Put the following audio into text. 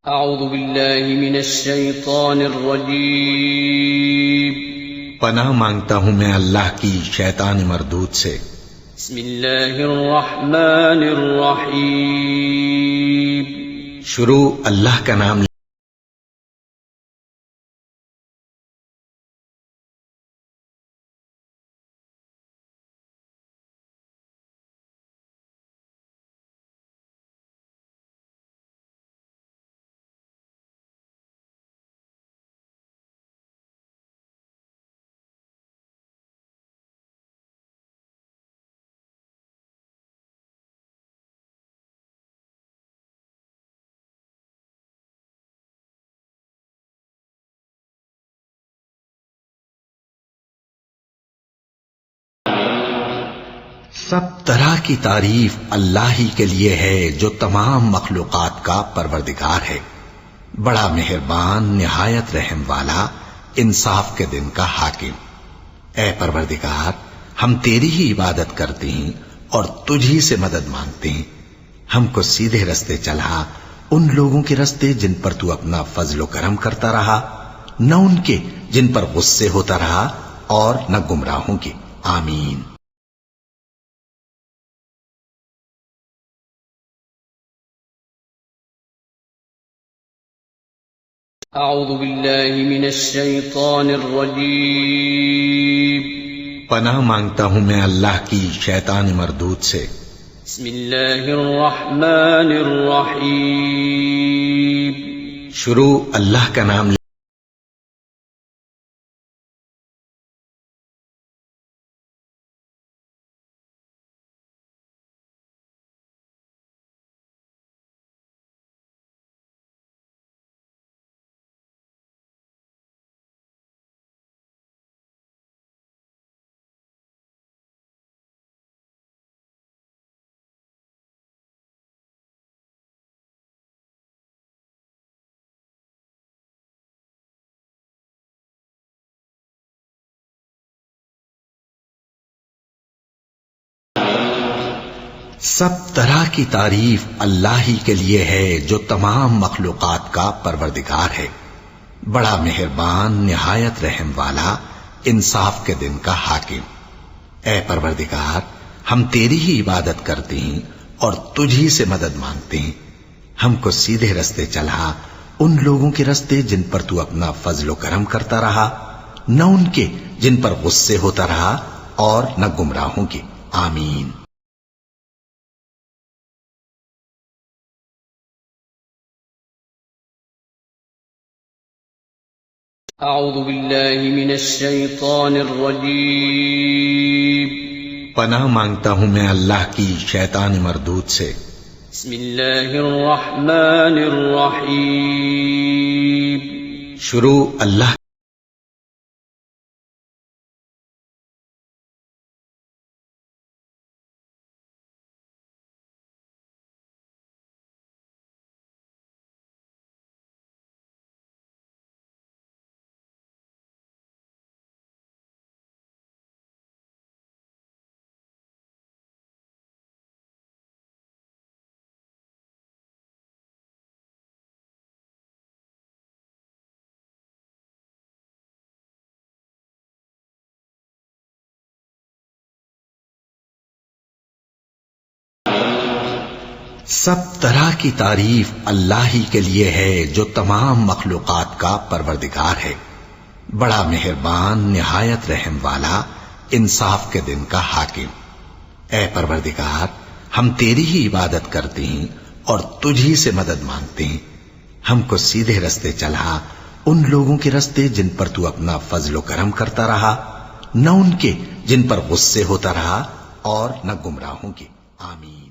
اعوذ باللہ من الشیطان الرجیم پناہ مانگتا ہوں میں اللہ کی شیطان مردود سے۔ بسم اللہ الرحمن الرحیم شروع اللہ کا نام سب طرح کی تعریف اللہ ہی کے لیے ہے جو تمام مخلوقات کا پروردگار ہے، بڑا مہربان، نہایت رحم والا، انصاف کے دن کا حاکم۔ اے پروردگار، ہم تیری ہی عبادت کرتے ہیں اور تجھ ہی سے مدد مانگتے ہیں۔ ہم کو سیدھے رستے چلا، ان لوگوں کے رستے جن پر تو اپنا فضل و کرم کرتا رہا، نہ ان کے جن پر غصے ہوتا رہا اور نہ گمراہوں کے۔ آمین۔ اعوذ باللہ من الشیطان الرجیم پناہ مانگتا ہوں میں اللہ کی شیطان مردود سے۔ بسم اللہ الرحمن الرحیم شروع اللہ کا نام سب طرح کی تعریف اللہ ہی کے لیے ہے جو تمام مخلوقات کا پروردگار ہے، بڑا مہربان، نہایت رحم والا، انصاف کے دن کا حاکم۔ اے پروردگار، ہم تیری ہی عبادت کرتے ہیں اور تجھ ہی سے مدد مانگتے ہیں۔ ہم کو سیدھے رستے چلا، ان لوگوں کے رستے جن پر تو اپنا فضل و کرم کرتا رہا، نہ ان کے جن پر غصے ہوتا رہا اور نہ گمراہوں کے۔ آمین۔ اعوذ باللہ من الشیطان الرجیم پناہ مانگتا ہوں میں اللہ کی شیطان مردود سے۔ بسم اللہ الرحمن الرحیم شروع اللہ سب طرح کی تعریف اللہ ہی کے لیے ہے جو تمام مخلوقات کا پروردگار ہے، بڑا مہربان، نہایت رحم والا، انصاف کے دن کا حاکم۔ اے پروردگار، ہم تیری ہی عبادت کرتے ہیں اور تجھ ہی سے مدد مانگتے ہیں۔ ہم کو سیدھے رستے چلا، ان لوگوں کے رستے جن پر تو اپنا فضل و کرم کرتا رہا، نہ ان کے جن پر غصے ہوتا رہا اور نہ گمراہوں کے۔ آمین۔